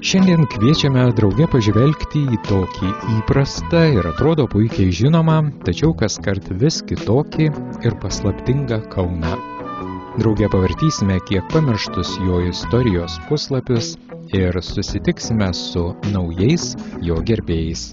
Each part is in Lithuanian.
Šiandien kviečiame drauge pažvelgti į tokį įprastą ir atrodo puikiai žinomą, tačiau kaskart vis kitokį ir paslaptingą Kauną. Drauge pavartysime kiek pamirštus jo istorijos puslapius ir susitiksime su naujais jo gerbėjais.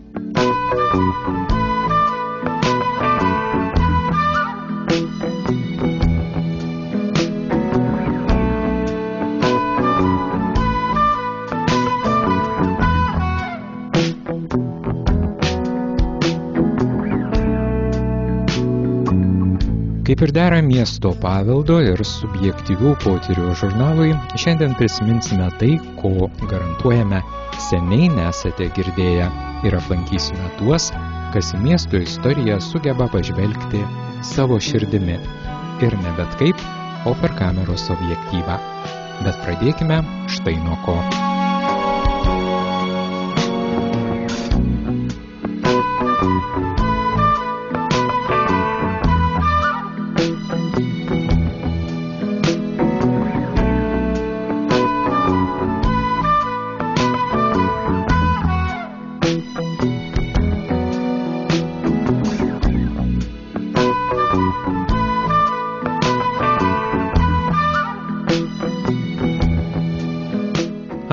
Kaip ir dera miesto paveldo ir subjektyvių potyrių žurnalui, šiandien prisiminsime tai, ko garantuojame seniai nesate girdėję ir aplankysime tuos, kas į miesto istoriją sugeba pažvelgti savo širdimi. Ir ne bet kaip, o per kameros objektyvą. Bet pradėkime štai nuo ko.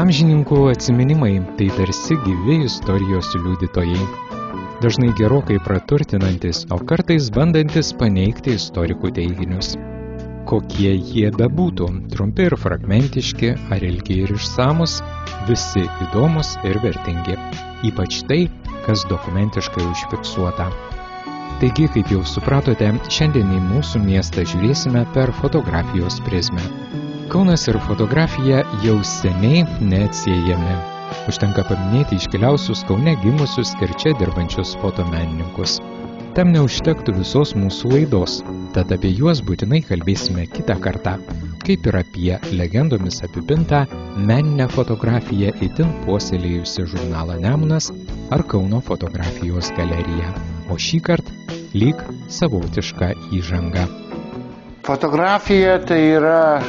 Amžininkų atsiminimai tai tarsi gyvi istorijos liudytojai, dažnai gerokai praturtinantis, o kartais bandantis paneigti istorikų teiginius. Kokie jie bebūtų, trumpi ir fragmentiški, ar ilgi ir išsamus, visi įdomus ir vertingi, ypač tai, kas dokumentiškai užfiksuota. Taigi, kaip jau supratote, šiandien į mūsų miestą žiūrėsime per fotografijos prizmę. Kaunas ir fotografija jau seniai neatsiejami. Užtenka paminėti iškiliausius Kaune gimusius ir čia dirbančius fotomenininkus. Tam neužtektų visos mūsų laidos, tad apie juos būtinai kalbėsime kitą kartą, kaip ir apie legendomis apipintą meninę fotografiją itin puoselėjusi žurnalą Nemunas ar Kauno fotografijos galeriją. O šįkart lyg savotiška įžanga. Fotografija tai yra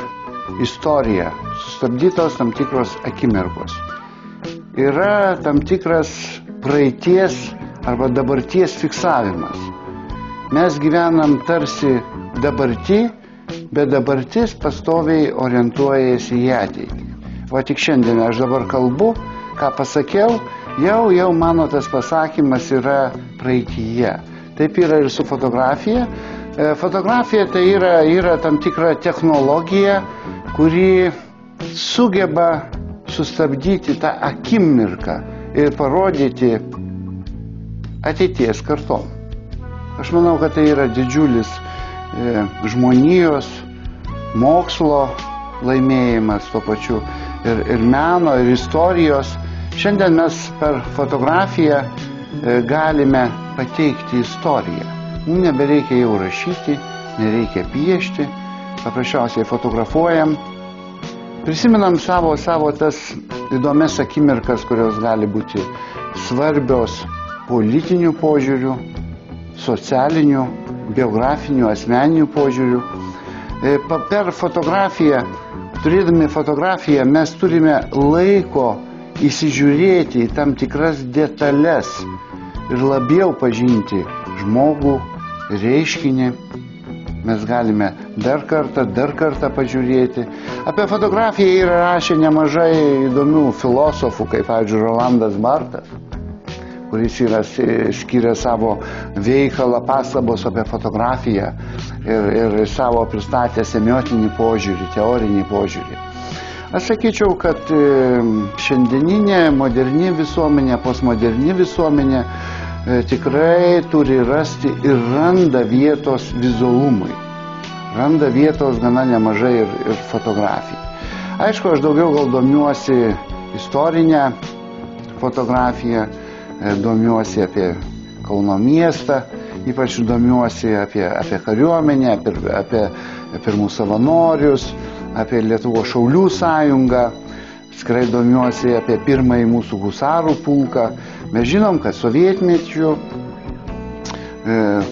istorija, sustabdytos tam tikros akimirkos. Yra tam tikras praeities arba dabarties fiksavimas. Mes gyvenam tarsi dabartį, bet dabartis pastoviai orientuojasi į ateitį. O tik šiandien aš dabar kalbu, ką pasakiau, jau mano tas pasakymas yra praeityje. Taip yra ir su fotografija. Fotografija tai yra tam tikra technologija, kuri sugeba sustabdyti tą akimirką ir parodyti ateities kartom. Aš manau, kad tai yra didžiulis žmonijos, mokslo laimėjimas tuo pačiu ir meno, ir istorijos. Šiandien mes per fotografiją galime pateikti istoriją. Mums nebereikia jau rašyti, nereikia piešti, paprasčiausiai fotografuojam. Prisimenam savo tas įdomias akimirkas, kurios gali būti svarbios politinių požiūrių, socialinių, biografinių, asmeninių požiūrių. Per fotografiją, turėdami fotografiją, mes turime laiko įsižiūrėti į tam tikras detalės ir labiau pažinti žmogų, reiškinį. Mes galime dar kartą pažiūrėti. Apie fotografiją yra rašę nemažai įdomių filosofų, kaip, pavyzdžiui, Rolandas Bartas, kuris yra skiria savo veikalą pastabos apie fotografiją ir savo pristatė semiotinį požiūrį, teorinį požiūrį. Aš sakyčiau, kad šiandieninė moderni visuomenė, postmoderni visuomenė tikrai turi rasti ir randa vietos vizualumui. Randa vietos gana nemažai ir fotografijai. Aišku, aš daugiau gal domiuosi istorinę fotografiją, domiuosi apie Kauno miestą, ypač domiuosi apie kariuomenę, apie pirmų savanorius, apie Lietuvos šaulių sąjungą. Skrai domiuosi apie pirmąjį mūsų husarų pulką. Mes žinom, kad sovietmečiu,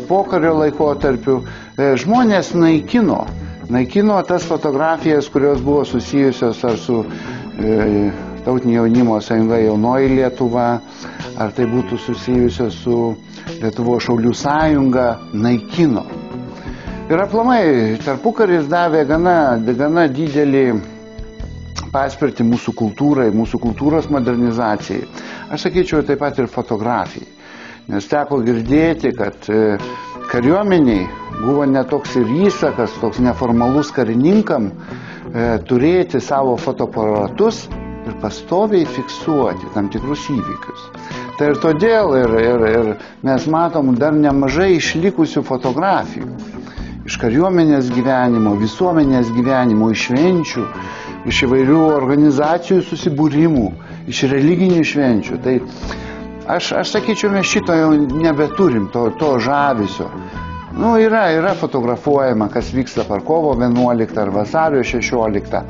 pokario laikotarpiu žmonės naikino tas fotografijas, kurios buvo susijusios ar su Tautinė jaunimo sąjunga Jaunoji Lietuva, ar tai būtų susijusios su Lietuvos šaulių sąjunga, naikino. Ir aplamai tarpukaris davė gana didelį paspirtį mūsų kultūrai, mūsų kultūros modernizacijai. Aš sakyčiau taip pat ir fotografijai. Nes teko girdėti, kad kariuomeniai buvo netoks ir įsakas, toks neformalus karininkam turėti savo fotoaparatus ir pastoviai fiksuoti tam tikrus įvykius. Tai ir todėl ir mes matom dar nemažai išlikusių fotografijų. Iš kariuomenės gyvenimo, visuomenės gyvenimo, iš švenčių, iš įvairių organizacijų susibūrimų, iš religinių švenčių. Tai aš sakyčiau, mes šito jau nebeturim, to žavesio. Yra fotografuojama, kas vyksta per kovo 11 ar vasario 16.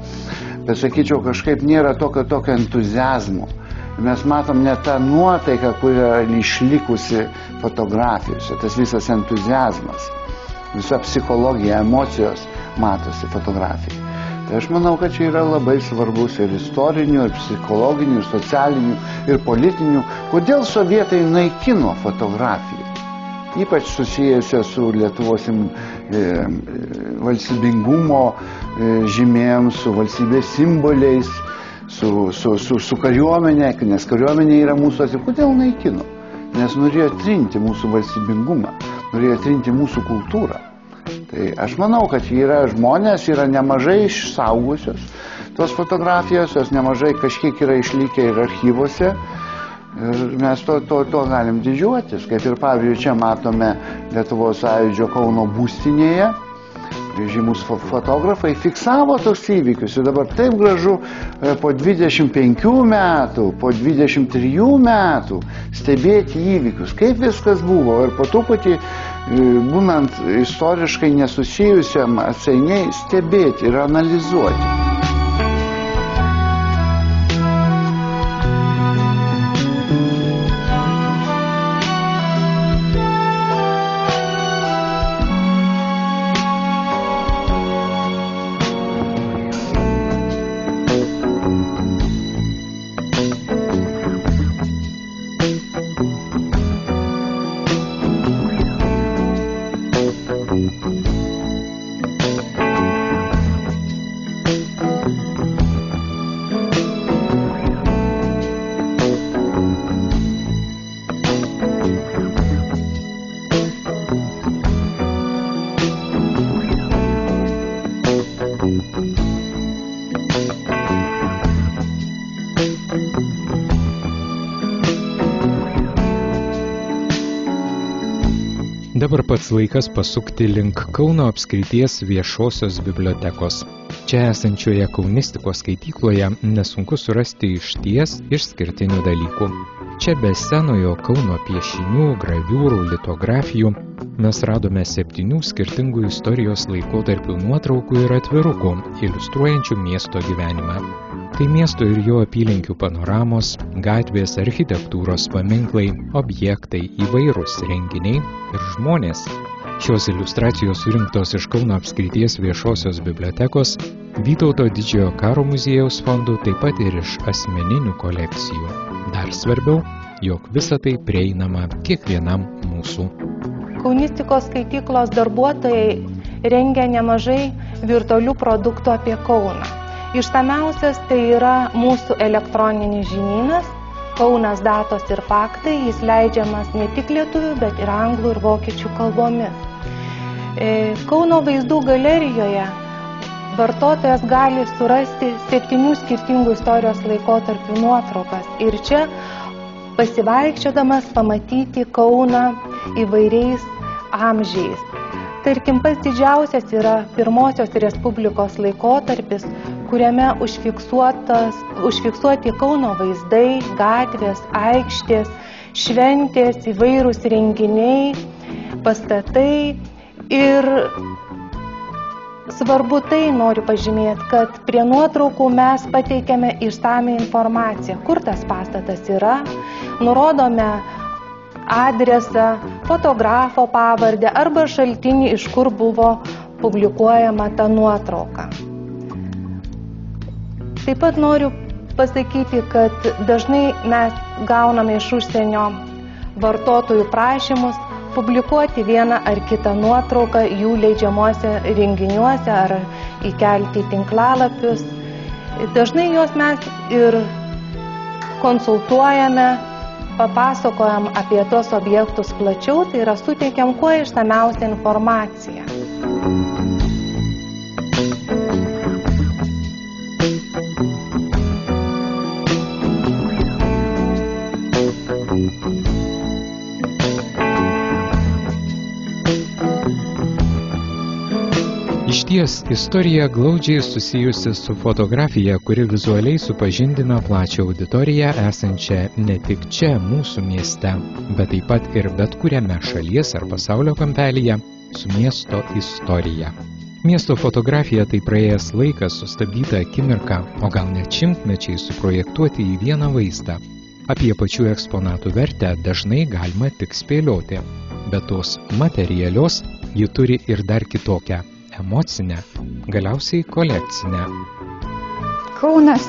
Bet sakyčiau, kažkaip nėra tokio entuziazmo. Mes matom net tą nuotaiką, kuri yra išlikusi fotografijose, tas visas entuziazmas, visa psichologija, emocijos matosi fotografijai. Tai aš manau, kad čia yra labai svarbus ir istorinių, ir psichologinių, ir socialinių, ir politinių. Kodėl sovietai naikino fotografiją? Ypač susijusią su Lietuvos valstybingumo žymėm, su valstybės simboliais, su kariuomenė, nes kariuomenė yra mūsų atsivė. Kodėl naikino? Nes norėjo trinti mūsų valstybingumą, norėjo trinti mūsų kultūrą. Tai aš manau, kad žmonės yra nemažai išsaugusios tos fotografijos, jos nemažai kažkiek yra išlikę ir archyvose. Ir mes to galim didžiuotis, kaip ir pavyzdžiui, čia matome Lietuvos sąjūdžio Kauno būstinėje, žymus fotografai fiksavo tos įvykius ir dabar taip gražu po 25 metų, po 23 metų stebėti įvykius, kaip viskas buvo ir po truputį, būnant istoriškai nesusijusiam atsainiai, stebėti ir analizuoti. Dabar pats laikas pasukti link Kauno apskrities viešosios bibliotekos. Čia esančioje kaunistikos skaitykloje nesunku surasti išties išskirtinių dalykų. Čia be senojo Kauno piešinių, graviūrų, litografijų mes radome 7 skirtingų istorijos laikotarpių nuotraukų ir atvirukų, iliustruojančių miesto gyvenimą. Tai miesto ir jo apylinkių panoramos, gatvės, architektūros paminklai, objektai, įvairūs renginiai ir žmonės. Šios iliustracijos surinktos iš Kauno apskrities viešosios bibliotekos, Vytauto Didžiojo karo muziejaus fondų, taip pat ir iš asmeninių kolekcijų. Dar svarbiau, jog visa tai prieinama kiekvienam mūsų. Kaunistikos skaityklos darbuotojai rengia nemažai virtualių produktų apie Kauną. Išsamiausias tai yra mūsų elektroninis žinynas, Kaunas datos ir faktai, jis leidžiamas ne tik lietuvių, bet ir anglų ir vokiečių kalbomis. Kauno vaizdų galerijoje vartotojas gali surasti 7 skirtingų istorijos laikotarpių nuotraukas ir čia pasivaikščiodamas pamatyti Kauną įvairiais amžiais. Tarkim, pats didžiausias yra Pirmosios Respublikos laikotarpis, kuriame užfiksuoti Kauno vaizdai, gatvės, aikštės, šventės, įvairūs renginiai, pastatai. Ir svarbu tai, noriu pažymėti, kad prie nuotraukų mes pateikiame išsamią informaciją, kur tas pastatas yra, nurodome adresą, fotografo pavardę arba šaltinį, iš kur buvo publikuojama ta nuotrauka. Taip pat noriu pasakyti, kad dažnai mes gauname iš užsienio vartotojų prašymus publikuoti vieną ar kitą nuotrauką jų leidžiamuose renginiuose ar įkelti į tinklalapius. Dažnai juos mes ir konsultuojame, papasakojam apie tos objektus plačiau, tai yra suteikiam kuo išsamiausią informaciją. Išties, istorija glaudžiai susijusi su fotografija, kuri vizualiai supažindina plačią auditoriją esančią ne tik čia, mūsų mieste, bet taip pat ir bet kuriame šalies ar pasaulio kampelyje su miesto istorija. Miesto fotografija tai praėjęs laikas, sustabdyta akimirka, o gal net šimtmečiai suprojektuoti į vieną vaizdą. Apie pačių eksponatų vertę dažnai galima tik spėlioti, bet tos materialios ji turi ir dar kitokią – emocinę, galiausiai kolekcinę. Kaunas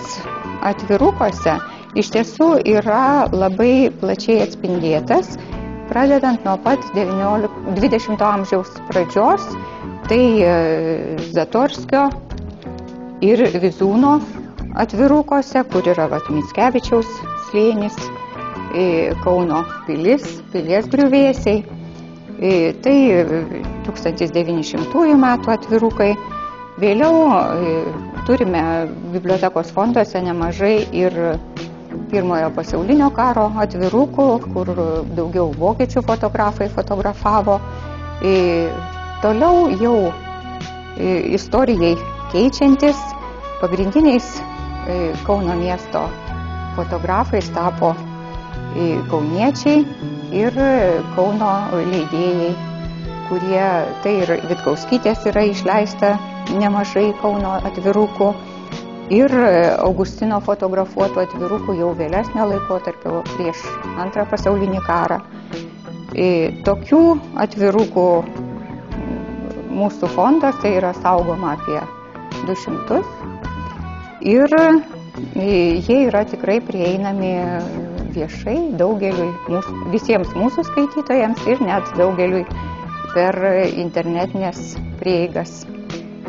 atvirukuose iš tiesų yra labai plačiai atspindėtas, pradedant nuo pat 20 amžiaus pradžios, tai Zatorskio ir Vizūno atvirukuose, kur yra Mickevičiaus slėnis, Kauno pilies griuvėsiai. Tai 1900 metų atvirukai. Vėliau turime bibliotekos fonduose nemažai ir Pirmojo pasaulinio karo atvirukų, kur daugiau vokiečių fotografai fotografavo. Toliau jau istorijai keičiantis, pagrindiniais Kauno miesto fotografais tapo kauniečiai ir Kauno leidėjai, kurie, tai ir Vitkauskytės yra išleista nemažai Kauno atvirukų ir Augustino fotografuotų atvirukų jau vėlesnio laikotarpio prieš Antrą pasaulinį karą. Tokių atvirukų mūsų fonduose yra saugoma apie 200 ir jie yra tikrai prieinami viešai daugeliui, visiems mūsų skaitytojams ir net daugeliui per internetinės prieigas,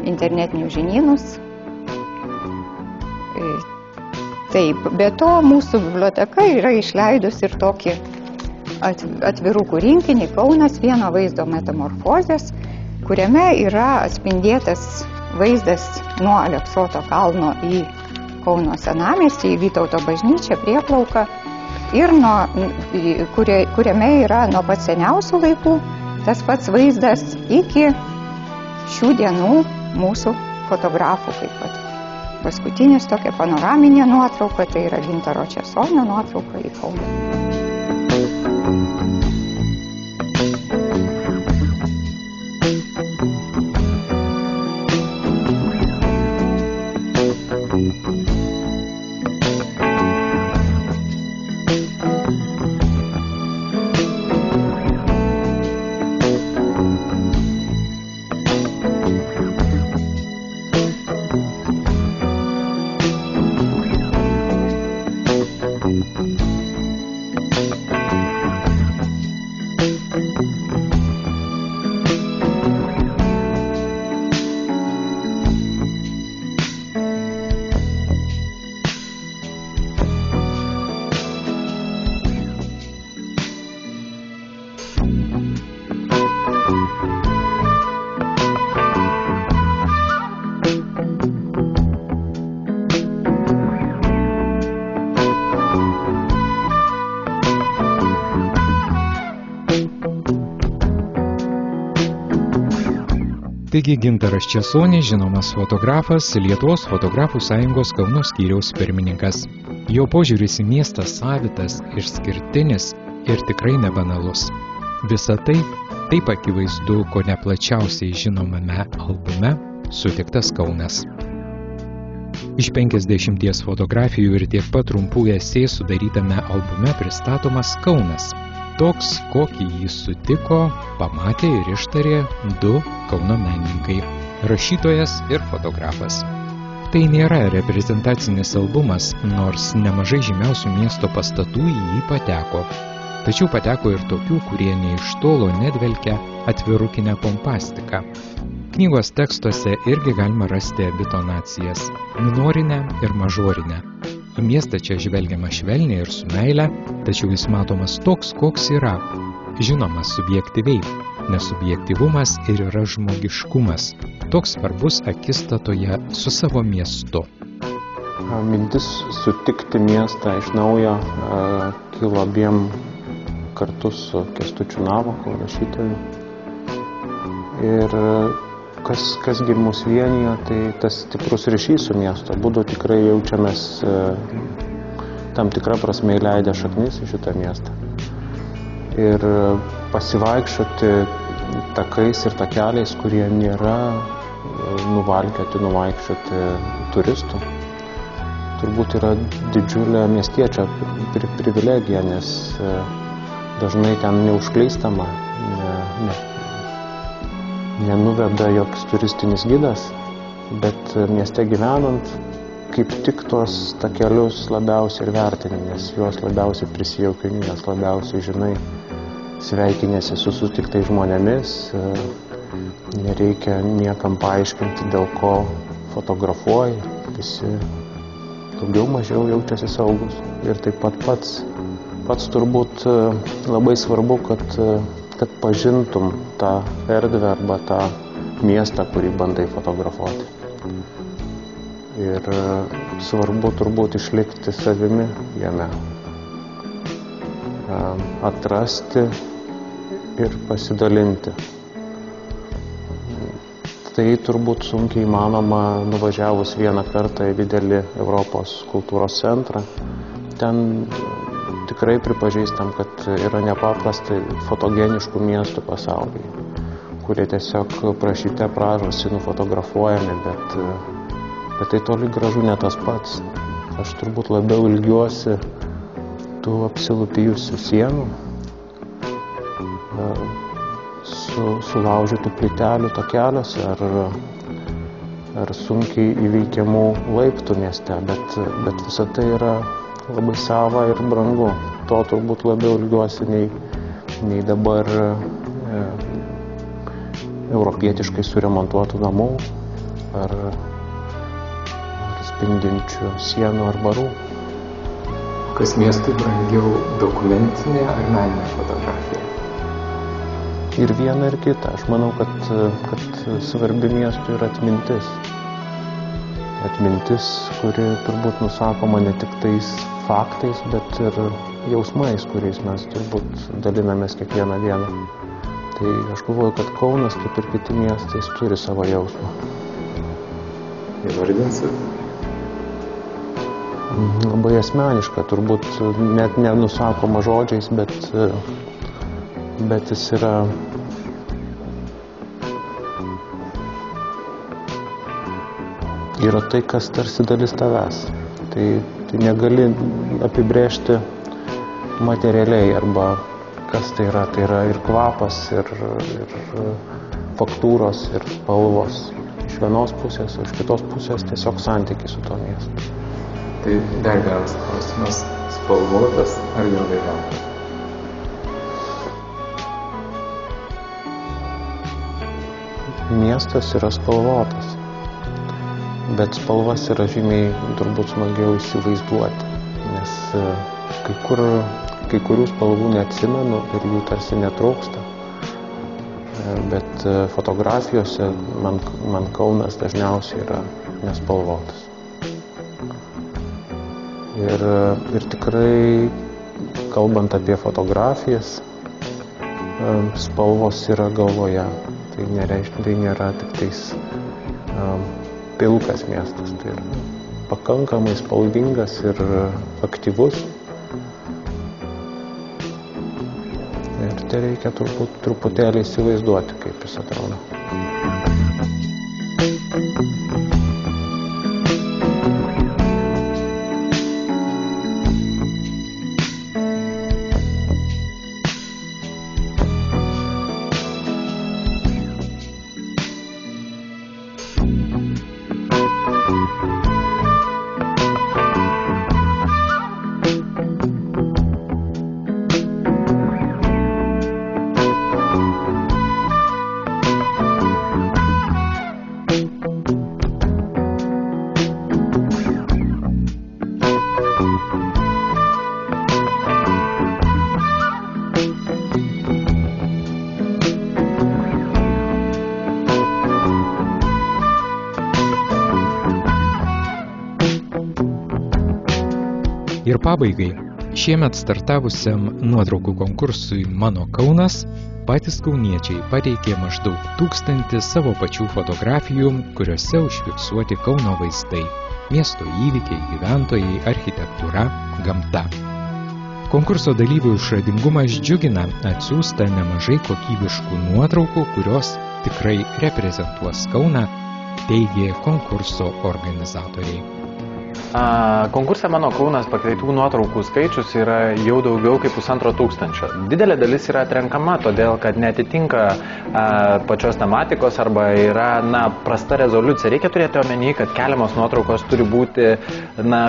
internetinius žinynus. Taip, be to mūsų biblioteka yra išleidusi ir tokį atvirukų rinkinį Kaunas vieno vaizdo metamorfozės, kuriame yra atspindėtas vaizdas nuo Aleksoto kalno į Kauno senamiestį, į Vytauto bažnyčią, Prieplauką, ir kuriame yra nuo pat seniausių laikų tas pats vaizdas iki šių dienų mūsų fotografų. Kaip pat paskutinis tokia panoraminė nuotrauka, tai yra Gintaro Česonio nuotrauka į Kauną. Taigi Gintaras Česonis, žinomas fotografas, Lietuvos fotografų sąjungos Kauno skyriaus pirmininkas. Jo požiūris į miestą savitas, išskirtinis ir tikrai nebanalus. Visa tai taip akivaizdu, ko neplačiausiai žinomame albume Sutiktas Kaunas. Iš 50 fotografijų ir tiek pat trumpų esė sudarytame albume pristatomas Kaunas. Toks, kokį jį sutiko, pamatė ir ištarė 2 Kauno menininkai – rašytojas ir fotografas. Tai nėra reprezentacinis albumas, nors nemažai žymiausių miesto pastatų į jį pateko. Tačiau pateko ir tokių, kurie nė iš tolo nedvelkia atvirukinę pompastiką. Knygos tekstuose irgi galima rasti abi tonacijas – minorinę ir mažorinę. Į miestą čia žvelgiama švelniai ir su meile, tačiau jis matomas toks, koks yra. Žinoma, subjektyviai, nes subjektyvumas ir yra žmogiškumas, toks svarbus akistatoje su savo miestu. Mintis sutikti miestą iš naujo kilo abiem kartu su Kęstučiu Navaku, rašytoju. Ir kasgi mus vienijo, tai tas stiprus ryšys su miestu. Abudu tikrai jaučiamės tam tikrą prasme įleidę šaknis į šitą miestą. Ir pasivaikščioti takais ir takeliais, kurie nėra nuvaikščioti turistų, turbūt yra didžiulė miestiečio privilegija, nes dažnai ten neužkleistama, nenuveda joks turistinis gidas, bet mieste gyvenant kaip tik tos takelius labiausiai ir vertini, nes juos labiausiai prisijaukini, nes labiausiai žinai, sveikinėsi su sutiktais žmonėmis, nereikia niekam paaiškinti, dėl ko fotografuoji, visi daugiau mažiau jaučiasi saugus. Ir taip pat pats turbūt labai svarbu, kad pažintum tą erdvę arba tą miestą, kurį bandai fotografuoti. Ir svarbu turbūt išlikti savimi jame, atrasti ir pasidalinti. Tai turbūt sunkiai įmanoma nuvažiavus vieną kartą į didelį Europos kultūros centrą. Ten tikrai pripažįstam, kad yra nepaprastai fotogeniškų miestų pasaulyje, kurie tiesiog prašyte pražosi nufotografuojami, bet tai toli gražu ne tas pats. Aš turbūt labiau ilgiuosi tų apsilupijusių sienų, sulaužytų plytelių takeliuose ar sunkiai įveikiamų laiptų mieste, bet visa tai yra labai sava ir brangu. To turbūt labiau ilgiuosi nei dabar europietiškai suremontuotų namų ar spindinčių sienų ar barų. Kas miestui brangiau, dokumentinė ar meninė fotografija? Ir viena ir kita. Aš manau, kad svarbi miestui yra atmintis. Atmintis, kuri turbūt nusakoma ne tik tais faktais, bet ir jausmais, kuriais mes turbūt dalinamės kiekvieną dieną. Tai aš galvoju, kad Kaunas, kaip ir kiti miestai, turi savo jausmą. Įvardinsit? Labai asmeniška, turbūt net nenusakoma žodžiais, bet jis yra tai, kas tarsi dalis tavęs. Tai negali apibrėžti materialiai arba kas tai yra. Tai yra ir kvapas, ir faktūros, ir spalvos. Iš vienos pusės, iš kitos pusės tiesiog santykis su to miestu. Tai dar vienas klausimas. Spalvotas ar juodai baltas? Miestas yra spalvotas. Bet spalvas yra žymiai turbūt smagiau įsivaizduoti, nes kai kurių spalvų neatsimenu ir jų tarsi netrūksta. Bet fotografijose man Kaunas dažniausiai yra nespalvotas. Ir tikrai, kalbant apie fotografijas, spalvos yra galvoje. Tai nėra tik tais pilkas miestas, tai yra pakankamai spalvingas ir aktyvus. Ir tai reikia turbūt truputėlį įsivaizduoti, kaip jis atrodo. Ir pabaigai, šiemet startavusiam nuotraukų konkursui Mano Kaunas patys kauniečiai pateikė maždaug 1000 savo pačių fotografijų, kuriuose užfiksuoti Kauno vaizdai, miesto įvykiai, gyventojai, architektūra, gamta. Konkurso dalyvių išradingumas džiugina, atsiųsta nemažai kokybiškų nuotraukų, kurios tikrai reprezentuos Kauną, teigė konkurso organizatoriai. Konkurse Mano Kaunas pakreitų nuotraukų skaičius yra jau daugiau kaip 1500. Didelė dalis yra atrenkama, todėl kad netitinka pačios tematikos arba yra prasta rezoliucija. Reikia turėti omeny, kad keliamos nuotraukos turi būti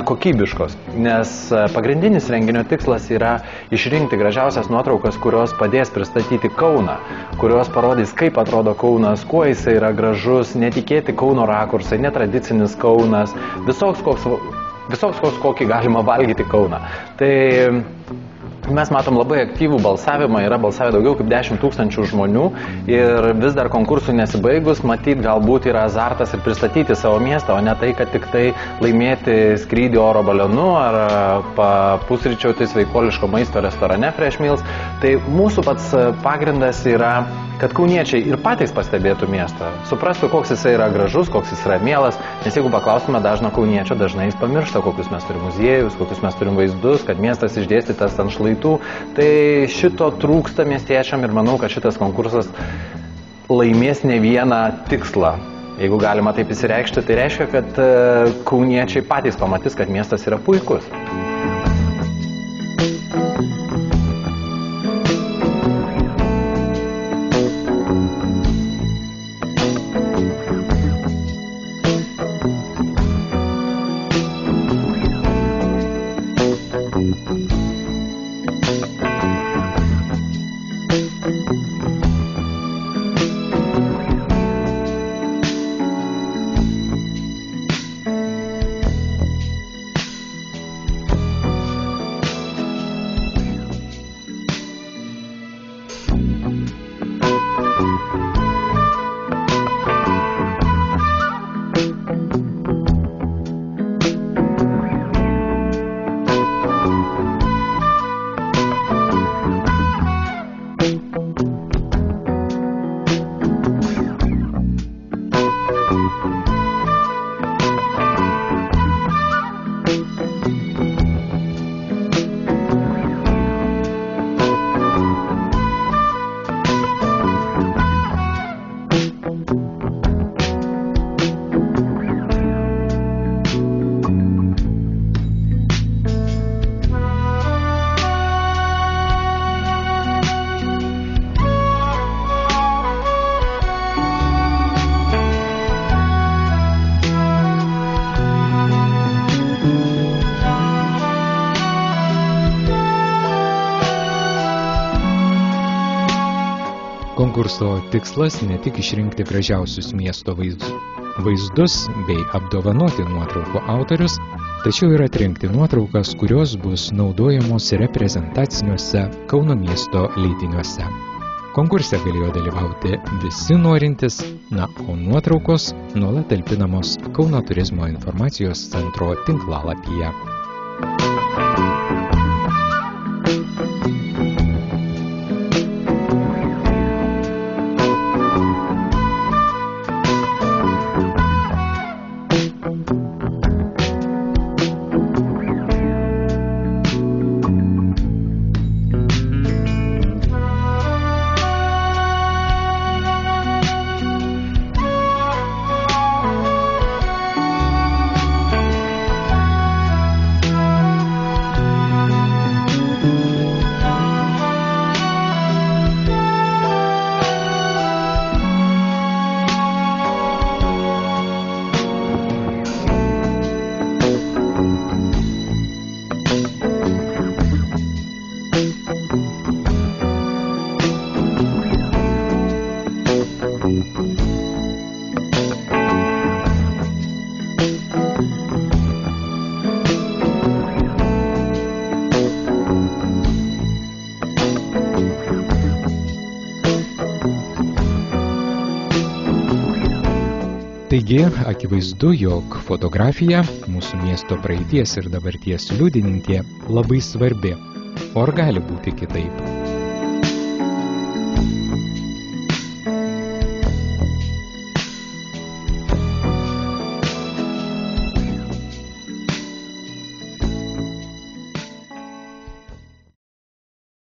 kokybiškos, nes pagrindinis renginio tikslas yra išrinkti gražiausias nuotraukas, kurios padės pristatyti Kauną, kurios parodys, kaip atrodo Kaunas, kuo jisai yra gražus, netikėti Kauno rakursai, netradicinis Kaunas, visoks kokį galima valgyti Kauną. Tai mes matom labai aktyvų balsavimą, yra balsavę daugiau kaip 10 000 žmonių ir vis dar konkursų nesibaigus, matyt, galbūt yra azartas ir pristatyti savo miestą, o ne tai, kad tik tai laimėti skrydį oro balionu ar pusryčiauti sveikuoliško maisto restorane Fresh Meals. Tai mūsų pats pagrindas yra, kad kauniečiai ir patys pastebėtų miestą, suprastų, koks jisai yra gražus, koks jis yra mielas, nes jeigu paklaustume dažno kauniečio, dažnai jis pamiršta, kokius mes turim muziejus, kokius mes turim vaizdus, kad miestas išdėstytas ant šlaitų. Tai šito trūksta miestiečiam ir manau, kad šitas konkursas laimės ne vieną tikslą. Jeigu galima taip įsireikšti, tai reiškia, kad kauniečiai patys pamatys, kad miestas yra puikus. Konkurso tikslas ne tik išrinkti gražiausius miesto vaizdus bei apdovanoti nuotraukų autorius, tačiau ir atrinkti nuotraukas, kurios bus naudojamos reprezentaciniuose Kauno miesto leidiniuose. Konkurse galėjo dalyvauti visi norintys, o nuotraukos nuolat talpinamos Kauno turizmo informacijos centro tinklalapyje. Taigi, akivaizdu, jog fotografija, mūsų miesto praeities ir dabarties liudininkė, labai svarbi. O ar gali būti kitaip?